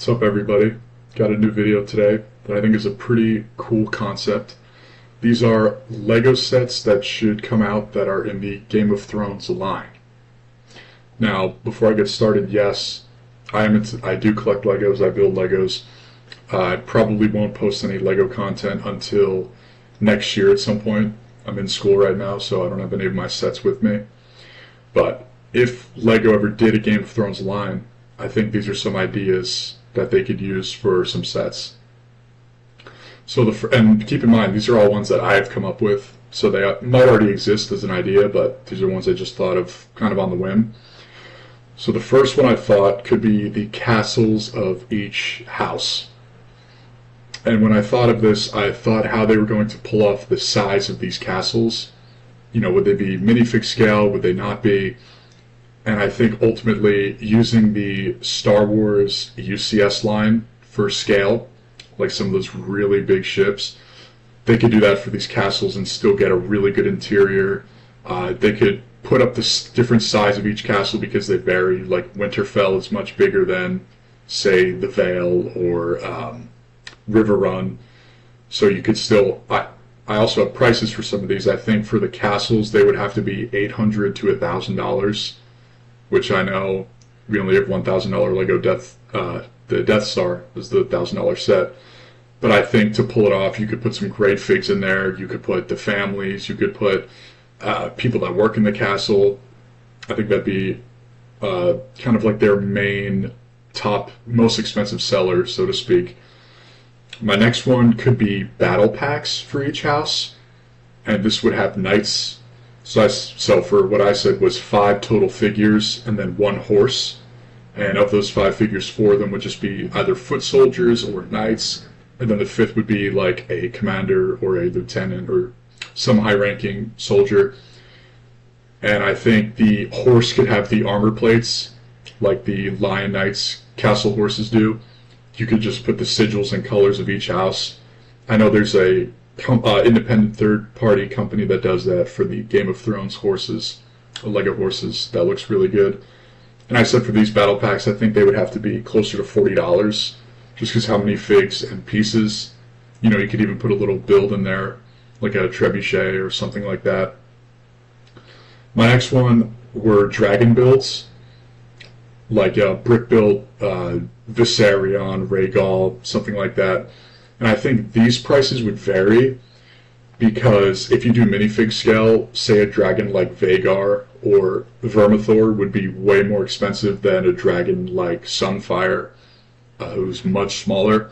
What's up, everybody? Got a new video today that I think is a pretty cool concept. These are Lego sets that should come out that are in the Game of Thrones line. Now, before I get started, yes, I do collect Legos, I build Legos. I probably won't post any Lego content until next year at some point. I'm in school right now, so I don't have any of my sets with me. But if Lego ever did a Game of Thrones line, I think these are some ideas that they could use for some sets. So and keep in mind, these are all ones that I've come up with, so they might already exist as an idea, but these are ones I just thought of kind of on the whim. So the first one I thought could be the castles of each house. And when I thought of this, I thought how they were going to pull off the size of these castles. You know, would they be minifig scale? Would they not be? And I think ultimately using the Star Wars UCS line for scale, like some of those really big ships, they could do that for these castles and still get a really good interior. They could put up the different size of each castle because they vary. Like Winterfell is much bigger than, say, the Vale or River Run. So you could still... I also have prices for some of these. I think for the castles they would have to be $800 to $1,000. Which I know we only have $1,000 Lego the Death Star is the $1,000 set. But I think to pull it off, you could put some great figs in there. You could put the families. You could put people that work in the castle. I think that'd be kind of like their main top, most expensive seller, so to speak. My next one could be battle packs for each house, and this would have knights. So for what I said was 5 total figures and then 1 horse. And of those 5 figures, 4 of them would just be either foot soldiers or knights. And then the 5th would be like a commander or a lieutenant or some high-ranking soldier. And I think the horse could have the armor plates like the Lion Knights castle horses do. You could just put the sigils and colors of each house. I know there's a independent third-party company that does that for the Game of Thrones horses, Lego horses. That looks really good. And I said for these battle packs, I think they would have to be closer to $40, just because how many figs and pieces. You know, you could even put a little build in there, like a trebuchet or something like that. My next one were dragon builds, like brick built Viserion, Rhaegal, something like that. And I think these prices would vary because if you do minifig scale, say a dragon like Vhagar or Vermithor would be way more expensive than a dragon like Sunfire, who's much smaller.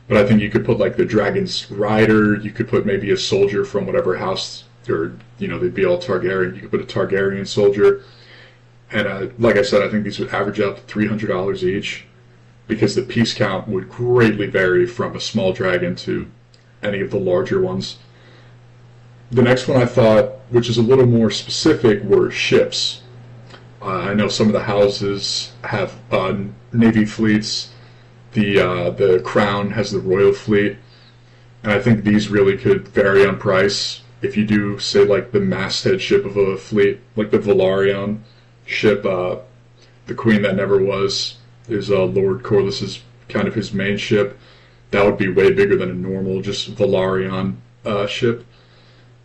But I think you could put like the dragon's rider, you could put maybe a soldier from whatever house, or you know, they'd be all Targaryen. You could put a Targaryen soldier. And like I said, I think these would average out to $300 each, because the piece count would greatly vary from a small dragon to any of the larger ones. The next one I thought, which is a little more specific, were ships. I know some of the houses have navy fleets. The Crown has the Royal Fleet, and I think these really could vary on price. If you do, say, like the masthead ship of a fleet, like the Velaryon ship, the Queen That Never Was, is Lord Corlys's kind of his main ship. That would be way bigger than a normal just Velaryon ship.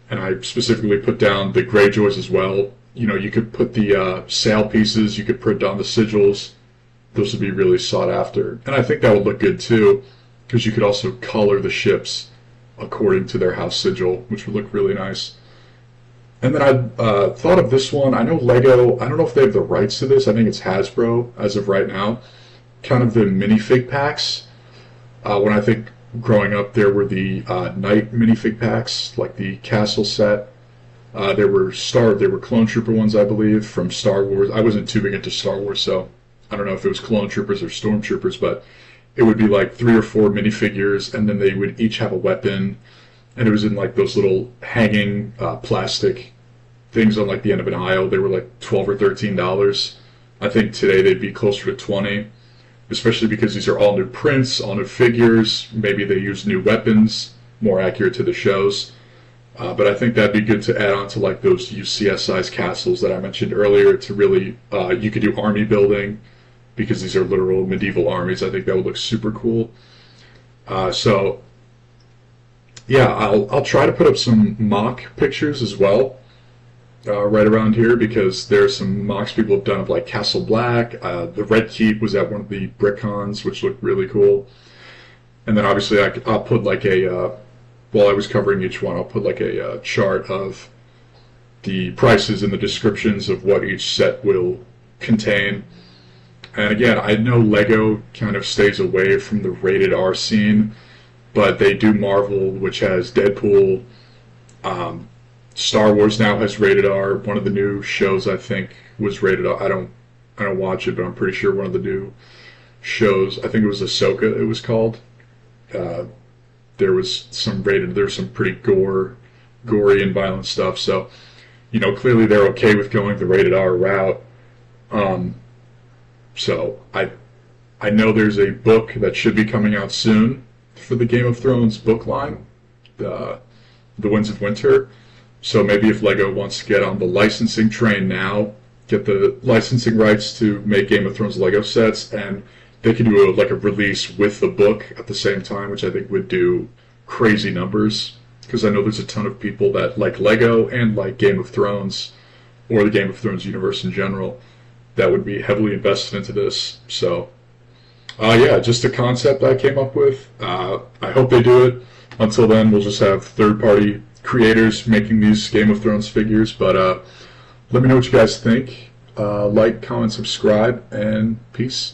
And I specifically put down the Greyjoys as well. You know, you could put the sail pieces, you could put down the sigils. Those would be really sought after. And I think that would look good too, because you could also color the ships according to their house sigil, which would look really nice. And then I thought of this one. I know Lego, I don't know if they have the rights to this. I think it's Hasbro as of right now. Kind of the minifig packs. When I think growing up, there were the Knight minifig packs, like the Castle set. There were Clone Trooper ones, I believe, from Star Wars. I wasn't too big into Star Wars, so I don't know if it was Clone Troopers or Stormtroopers, but it would be like 3 or 4 minifigures, and then they would each have a weapon. And it was in like those little hanging plastic things on like the end of an aisle. They were like $12 or $13. I think today they'd be closer to $20, especially because these are all new prints, all new figures. Maybe they use new weapons, more accurate to the shows. But I think that'd be good to add on to like those UCS size castles that I mentioned earlier to really, you could do army building. because these are literal medieval armies. I think that would look super cool. So yeah, I'll try to put up some mock pictures as well right around here, because there's some mocks people have done of like Castle Black. The Red Keep was at one of the BrickCons, which looked really cool. And then obviously I'll put like a while I was covering each one, I'll put like a chart of the prices and the descriptions of what each set will contain. And again, I know LEGO kind of stays away from the rated R scene, but they do Marvel, which has Deadpool. Star Wars now has rated R. One of the new shows, I think, was rated R. I don't watch it, but I'm pretty sure one of the new shows, I think it was Ahsoka, it was called. There was some pretty gory and violent stuff. So, clearly they're okay with going the rated R route. So I know there's a book that should be coming out soon for the Game of Thrones book line, the Winds of Winter. So maybe if LEGO wants to get on the licensing train now, get the licensing rights to make Game of Thrones LEGO sets, and they could do a release with the book at the same time, which I think would do crazy numbers. Because I know there's a ton of people that like LEGO and like Game of Thrones, or the Game of Thrones universe in general, that would be heavily invested into this. So, yeah, just a concept I came up with. I hope they do it. Until then, we'll just have third-party creators making these Game of Thrones figures. But let me know what you guys think. Like, comment, subscribe, and peace.